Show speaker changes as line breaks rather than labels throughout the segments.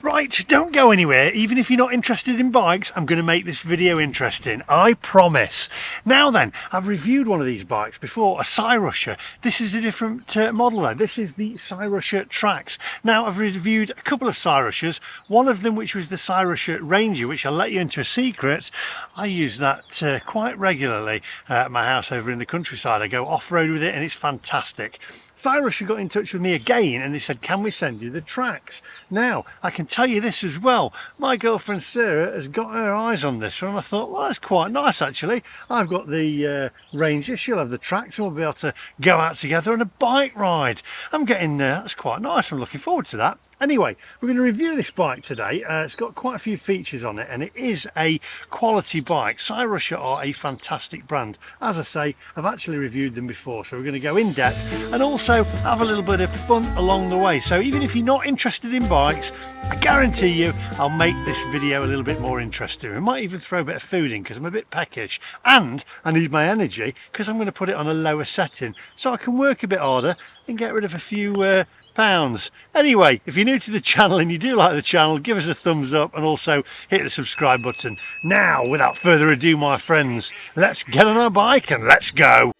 Right, don't go anywhere. Even if you're not interested in bikes, I'm going to make this video interesting. I promise. Now then, I've reviewed one of these bikes before, a CYRUSHER. This is a different model though. This is the CYRUSHER TRAX. Now, I've reviewed a couple of CYRUSHERs. One of them, which was the CYRUSHER Ranger, which I'll let you into a secret. I use that quite regularly at my house over in the countryside. I go off-road with it and it's fantastic. CYRUSHER got in touch with me again and they said, can we send you the TRAX? Now, I can tell you this as well. My girlfriend Sarah has got her eyes on this one and I thought, well, that's quite nice actually. I've got the Ranger, she'll have the TRAX and we'll be able to go out together on a bike ride. I'm getting, that's quite nice, I'm looking forward to that. Anyway, we're going to review this bike today. It's got quite a few features on it and it is a quality bike. CYRUSHER are a fantastic brand. As I say, I've actually reviewed them before, so we're going to go in depth and also have a little bit of fun along the way. So even if you're not interested in bikes, I guarantee you I'll make this video a little bit more interesting. We might even throw a bit of food in because I'm a bit peckish and I need my energy because I'm going to put it on a lower setting so I can work a bit harder and get rid of a few pounds. Anyway, if you're new to the channel and you do like the channel, give us a thumbs up and also hit the subscribe button. Now, without further ado, my friends, let's get on our bike and let's go.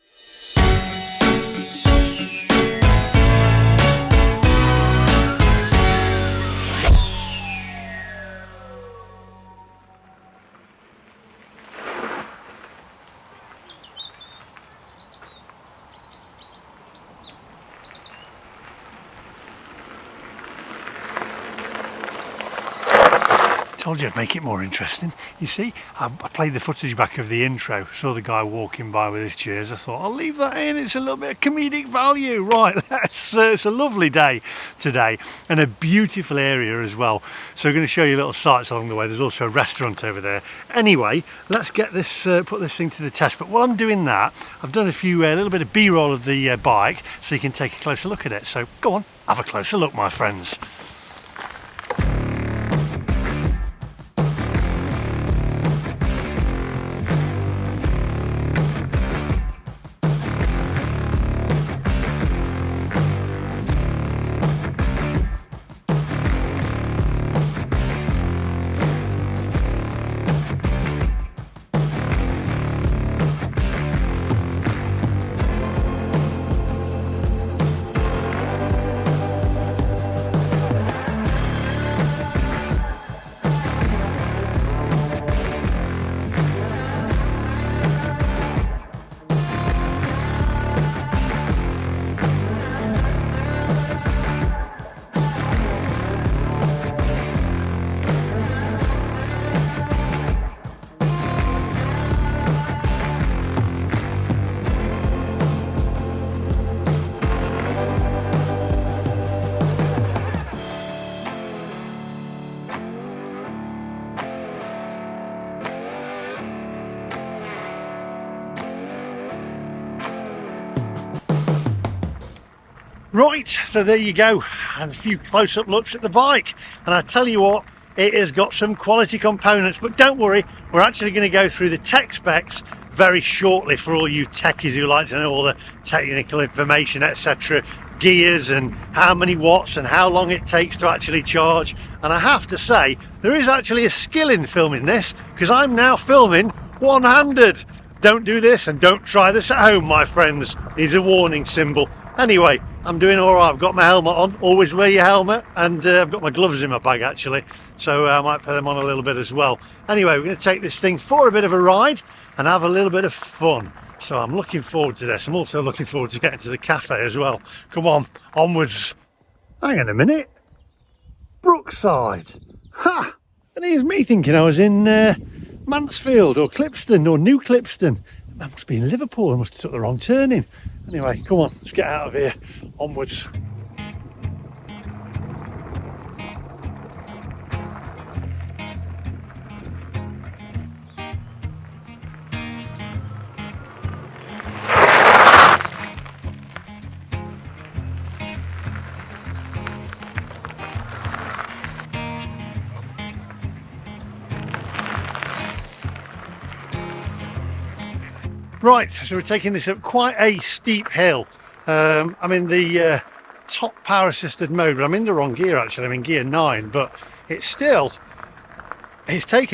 Told you I'd make it more interesting. You see, I played the footage back of the intro, saw the guy walking by with his cheers. I thought I'll leave that in, it's a little bit of comedic value. Right, it's a lovely day today and a beautiful area as well. So we're going to show you little sights along the way. There's also a restaurant over there. Anyway, let's get this, put this thing to the test. But while I'm doing that, I've done a little bit of B-roll of the bike so you can take a closer look at it. So go on, have a closer look, my friends. Right, so there you go, and a few close-up looks at the bike, and I tell you what, it has got some quality components, but don't worry, we're actually going to go through the tech specs very shortly for all you techies who like to know all the technical information, etc., gears and how many watts and how long it takes to actually charge. And I have to say, there is actually a skill in filming this, because I'm now filming one-handed. Don't do this and don't try this at home, my friends. It's a warning symbol. Anyway, I'm doing all right. I've got my helmet on. Always wear your helmet, and I've got my gloves in my bag actually, so I might put them on a little bit as well. Anyway, we're going to take this thing for a bit of a ride and have a little bit of fun. So I'm looking forward to this. I'm also looking forward to getting to the cafe as well. Come on, onwards. Hang on a minute. Brookside. Ha! And here's me thinking I was in Mansfield or Clipston or New Clipston. I must be in Liverpool. I must have took the wrong turning. Anyway, come on, let's get out of here. Onwards. Right, so we're taking this up quite a steep hill. I'm in the top power assisted mode, but I'm in the wrong gear actually. I'm in gear 9, but it's taking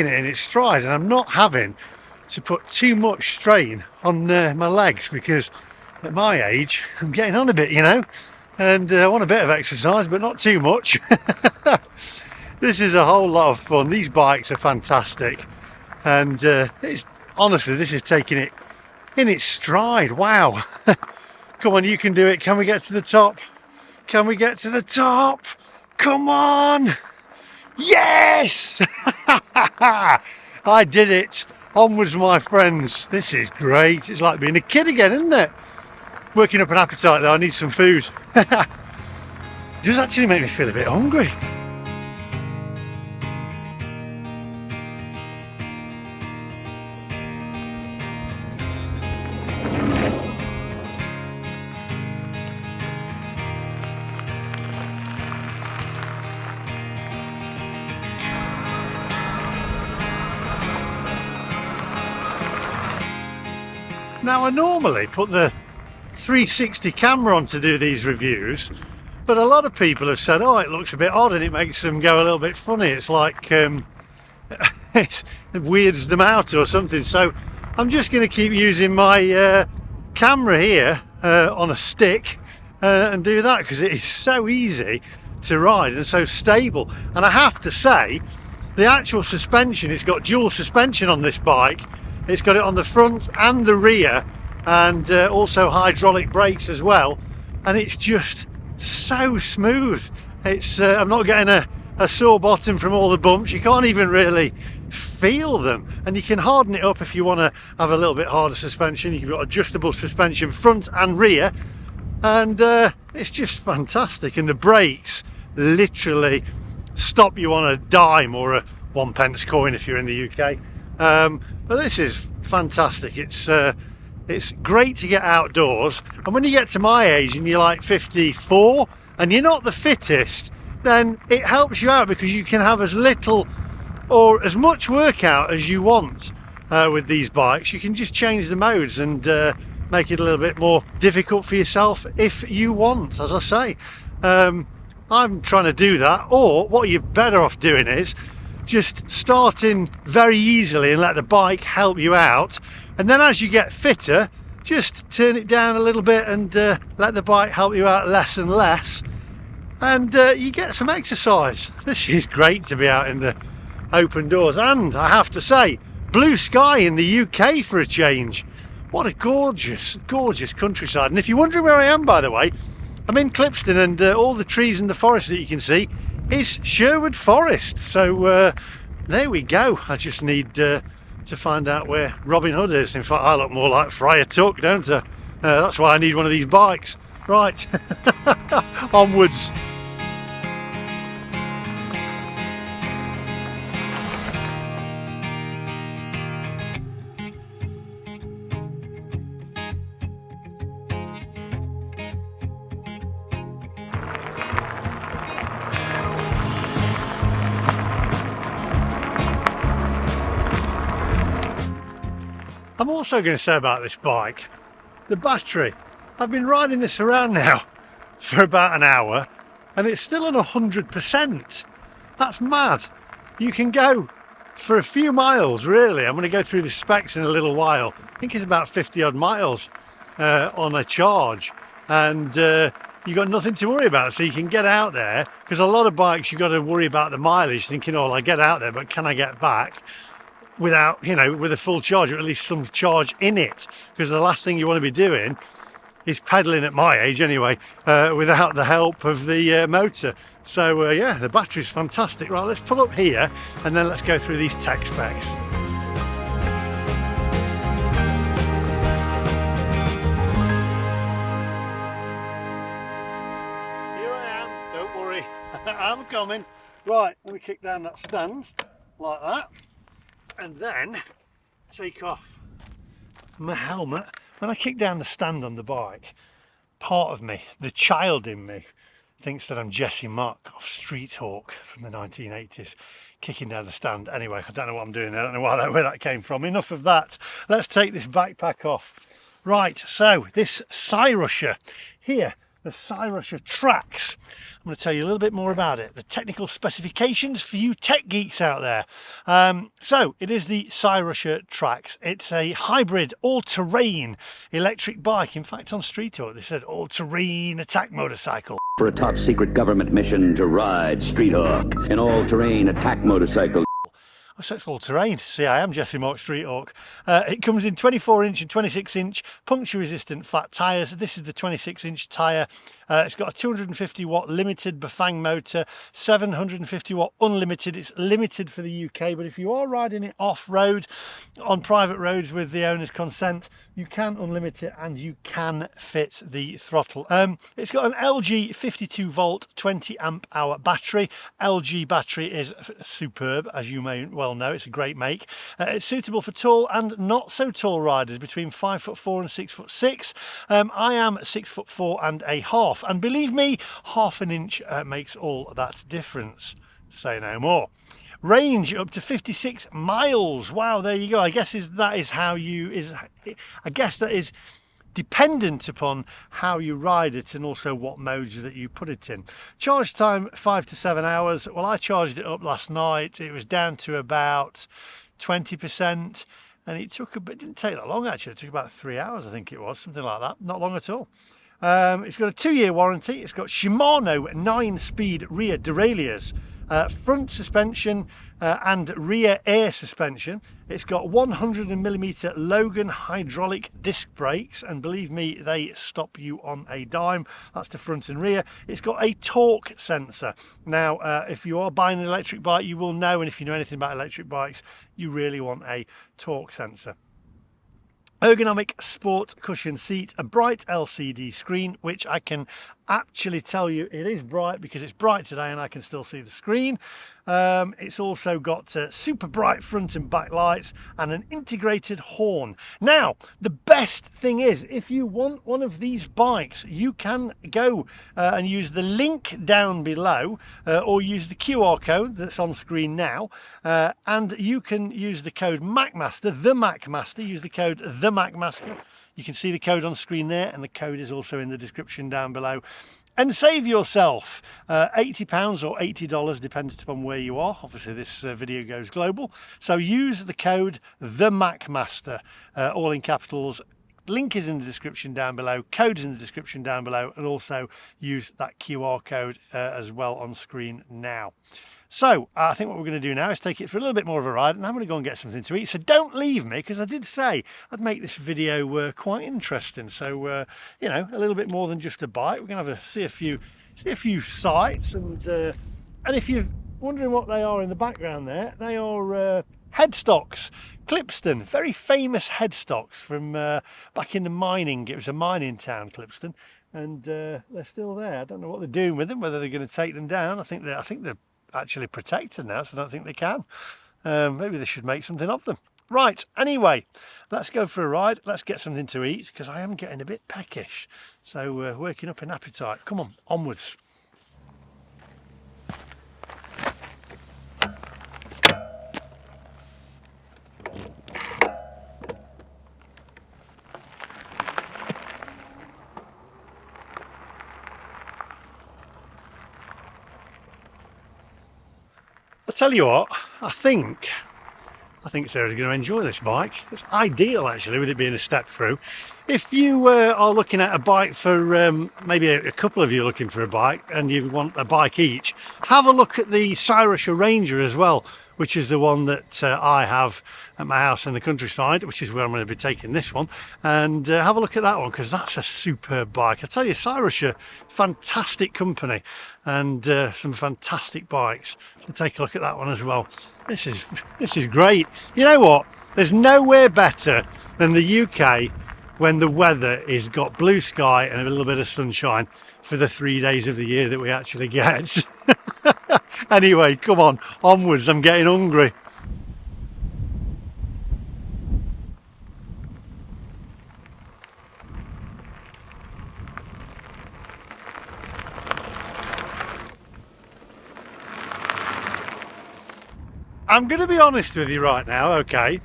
it in its stride, and I'm not having to put too much strain on my legs, because at my age I'm getting on a bit, you know, and I want a bit of exercise but not too much. This is a whole lot of fun. These bikes are fantastic, and it's honestly, this is taking it in its stride. Wow. Come on, you can do it. Can we get to the top? Can we get to the top? Come on. Yes. I did it. Onwards, my friends. This is great. It's like being a kid again, isn't it? Working up an appetite though. I need some food. It does actually make me feel a bit hungry. Now, I normally put the 360 camera on to do these reviews, but a lot of people have said, oh, it looks a bit odd and it makes them go a little bit funny. It's like it weirds them out or something. So I'm just going to keep using my camera here on a stick and do that, because it is so easy to ride and so stable. And I have to say, the actual suspension, it's got dual suspension on this bike. It's got it on the front and the rear, and also hydraulic brakes as well, and it's just so smooth. It's I'm not getting a sore bottom from all the bumps. You can't even really feel them, and you can harden it up if you want to have a little bit harder suspension. You've got adjustable suspension front and rear, and it's just fantastic. And the brakes literally stop you on a dime or a 1p coin if you're in the UK. But this is fantastic. It's great to get outdoors, and when you get to my age and you're like 54 and you're not the fittest, then it helps you out, because you can have as little or as much workout as you want with these bikes. You can just change the modes and make it a little bit more difficult for yourself if you want, as I say. I'm trying to do that, or what you're better off doing is just starting very easily and let the bike help you out, and then as you get fitter, just turn it down a little bit and let the bike help you out less and less, and you get some exercise. This is great to be out in the open doors, and I have to say, blue sky in the UK for a change. What a gorgeous countryside. And if you're wondering where I am, by the way, I'm in Clipston, and all the trees in the forest that you can see is Sherwood Forest. So there we go. I just need to find out where Robin Hood is. In fact, I look more like Friar Tuck, don't I? That's why I need one of these bikes. Right, onwards. I'm also going to say about this bike, the battery. I've been riding this around now for about an hour and it's still on 100%. That's mad. You can go for a few miles, really. I'm going to go through the specs in a little while. I think it's about 50 odd miles on a charge, and you've got nothing to worry about. So you can get out there, because a lot of bikes you've got to worry about the mileage, thinking, oh, I get out there, but can I get back without, you know, with a full charge, or at least some charge in it? Because the last thing you want to be doing is pedaling, at my age anyway, without the help of the motor. So yeah, the battery's fantastic. Right, let's pull up here and then let's go through these tech specs. Here I am, don't worry, I'm coming. Right, let me kick down that stand like that, and then take off my helmet. When I kick down the stand on the bike, part of me, the child in me, thinks that I'm Jesse Muck of Street Hawk from the 1980s, kicking down the stand. Anyway, I don't know what I'm doing there. I don't know where that came from. Enough of that. Let's take this backpack off. Right, so this CYRUSHER here, the CYRUSHER TRAX. I'm going to tell you a little bit more about it, the technical specifications for you tech geeks out there. So it is the CYRUSHER TRAX. It's a hybrid all-terrain electric bike. In fact, on Street Talk they said all-terrain attack motorcycle.
For a top secret government mission to ride Street Hawk, an all-terrain attack motorcycle.
So it's all terrain. See, I am Jesse Mark Street Hawk. It comes in 24-inch and 26-inch puncture resistant fat tyres. This is the 26-inch tyre. It's got a 250 watt limited Bafang motor, 750 watt unlimited. It's limited for the UK, but if you are riding it off-road on private roads with the owner's consent, you can unlimit it and you can fit the throttle. It's got an LG 52 volt 20 amp hour battery. LG battery is superb, as you may well know. It's a great make. It's suitable for tall and not so tall riders between 5'4" and 6'6". I am 6'4" and a half, and believe me, half an inch makes all that difference. Say no more. Range up to 56 miles. Wow, there you go. I guess that is dependent upon how you ride it and also what modes that you put it in. Charge time 5 to 7 hours. Well, I charged it up last night. It was down to about 20%, and it didn't take that long actually. It took about 3 hours, I think it was, something like that. Not long at all. It's got a 2-year warranty. It's got Shimano 9-speed rear derailleurs, front suspension and rear air suspension. It's got 100mm Logan hydraulic disc brakes, and believe me, they stop you on a dime. That's the front and rear. It's got a torque sensor. Now, if you are buying an electric bike, you will know, and if you know anything about electric bikes, you really want a torque sensor. Ergonomic sport cushion seat, a bright LCD screen, which I can actually tell you it is bright because it's bright today and I can still see the screen. It's also got super bright front and back lights and an integrated horn. Now, the best thing is, if you want one of these bikes, you can go and use the link down below or use the QR code that's on screen now, and you can use the code MacMaster, use the code the MacMaster. You can see the code on screen there, and the code is also in the description down below. And save yourself £80 or $80, depending upon where you are. Obviously, this video goes global. So use the code the MacMaster, all in capitals. Link is in the description down below, code is in the description down below, and also use that QR code as well on screen now. So I think what we're going to do now is take it for a little bit more of a ride, and I'm going to go and get something to eat. So don't leave me, because I did say I'd make this video quite interesting. So you know, a little bit more than just a bike. We're going to have see a few sights, and if you're wondering what they are in the background there, they are headstocks. Clipston, very famous headstocks from back in the mining. It was a mining town, Clipston, and they're still there. I don't know what they're doing with them. Whether they're going to take them down. I think they're actually protected now, so I don't think they can. Maybe they should make something of them. Right, anyway, let's go for a ride. Let's get something to eat, because I am getting a bit peckish. So working up an appetite. Come on, onwards. I tell you what, I think Sarah's going to enjoy this bike. It's ideal actually, with it being a step through. If you are looking at a bike for maybe a couple of you looking for a bike and you want a bike each, have a look at the CYRUSHER Ranger as well, which is the one that I have at my house in the countryside, which is where I'm going to be taking this one. And have a look at that one, because that's a superb bike. I tell you, CYRUSHER, fantastic company, and some fantastic bikes. So take a look at that one as well. This is great. You know what? There's nowhere better than the UK when the weather is got blue sky and a little bit of sunshine for the 3 days of the year that we actually get. Anyway, come on, onwards, I'm getting hungry. I'm going to be honest with you right now, okay?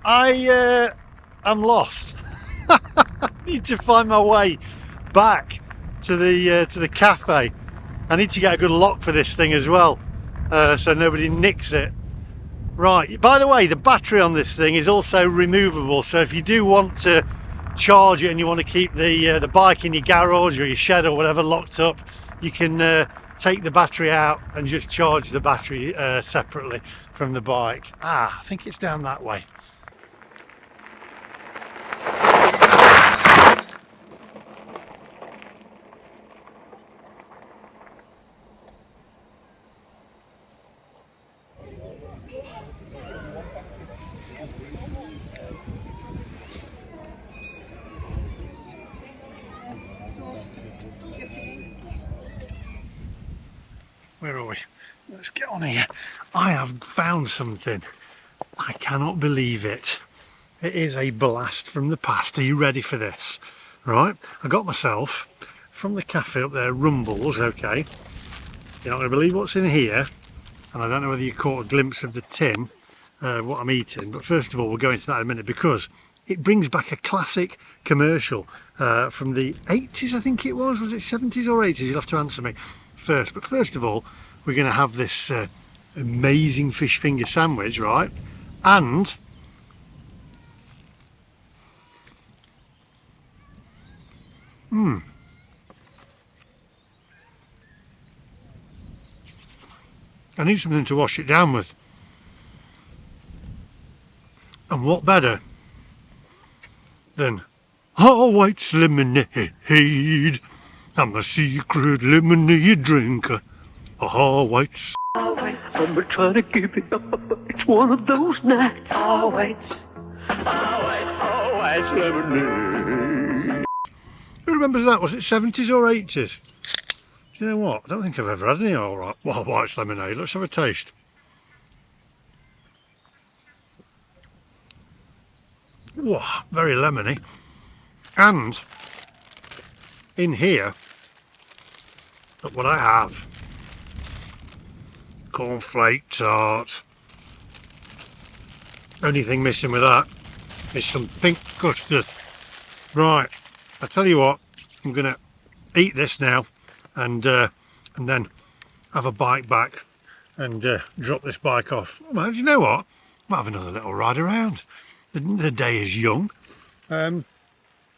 I'm lost. I need to find my way back to the cafe. I need to get a good lock for this thing as well, so nobody nicks it. Right, by the way, the battery on this thing is also removable, so if you do want to charge it and you want to keep the bike in your garage or your shed or whatever locked up, you can take the battery out and just charge the battery separately from the bike. I think it's down that way. Where are we? Let's get on here. I have found something. I cannot believe it. It is a blast from the past. Are you ready for this? Right, I got myself from the cafe up there, Rumbles, okay. You're not going to believe what's in here. And I don't know whether you caught a glimpse of the tin, what I'm eating. But first of all, we'll go into that in a minute because it brings back a classic commercial from the 80s, I think it was. Was it 70s or 80s? You'll have to answer me first. But first of all, we're going to have this amazing fish finger sandwich, right? And I need something to wash it down with. And what better than White's lemonade? I'm a secret lemonade drinker. White's.
I'm trying to keep it up. It's one of those nights. White's lemonade.
Who remembers that? Was it 70s or 80s? Do you know what? I don't think I've ever had any White's lemonade. Let's have a taste. Wow, very lemony. And in here, look what I have. Cornflake tart. Only thing missing with that is some pink custard. Right, I tell you what, I'm gonna eat this now and then have a bike back and drop this bike off. Well, do you know what? Might have another little ride around. The day is young,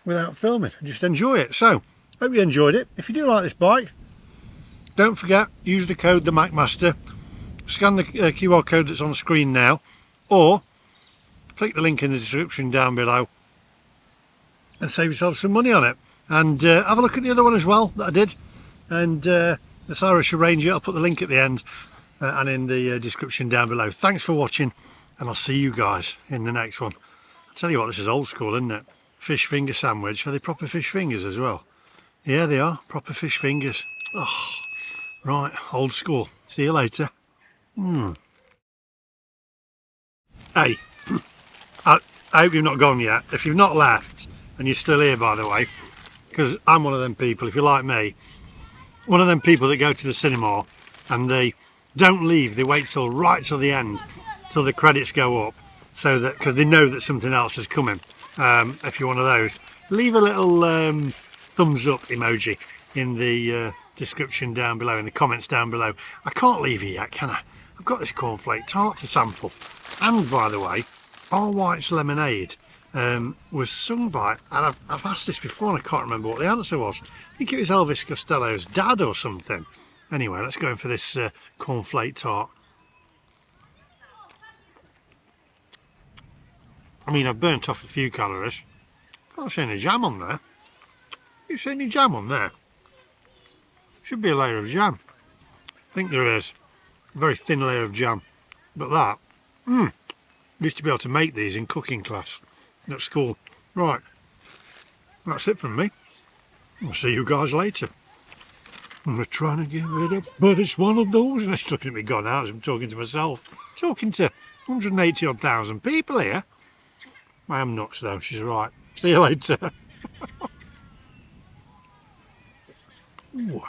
without filming. Just enjoy it. So, hope you enjoyed it. If you do like this bike, don't forget, use the code the MacMaster. Scan the QR code that's on the screen now, or click the link in the description down below and save yourself some money on it. And have a look at the other one as well that I did, and the CYRUSHER Ranger. I'll put the link at the end and in the description down below. Thanks for watching, and I'll see you guys in the next one. I'll tell you what, this is old school, isn't it? Fish finger sandwich. Are they proper fish fingers as well? Yeah, they are proper fish fingers. Oh, right, old school. See you later. Hey, I hope you've not gone yet. If you've not left, and you're still here, by the way, because I'm one of them people, if you're like me, one of them people that go to the cinema and they don't leave, they wait right till the end, till the credits go up, so that, because they know that something else is coming. If you're one of those, leave a little thumbs up emoji in the description down below, in the comments down below. I can't leave it yet, can I? I've got this cornflake tart to sample. And by the way, our White's lemonade was sung by, and I've asked this before and I can't remember what the answer was. I think it was Elvis Costello's dad or something. Anyway, let's go in for this cornflake tart. I mean, I've burnt off a few calories. Can't see any jam on there. You see any jam on there? Should be a layer of jam. I think there is. A very thin layer of jam. But that, used to be able to make these in cooking class at school. Right, that's it from me. I'll see you guys later. I'm trying to give it up, but it's one of those. And it's looking at me gone out as I'm talking to myself. Talking to 180,000 people here. I am nuts though, she's right. See you later. Ooh.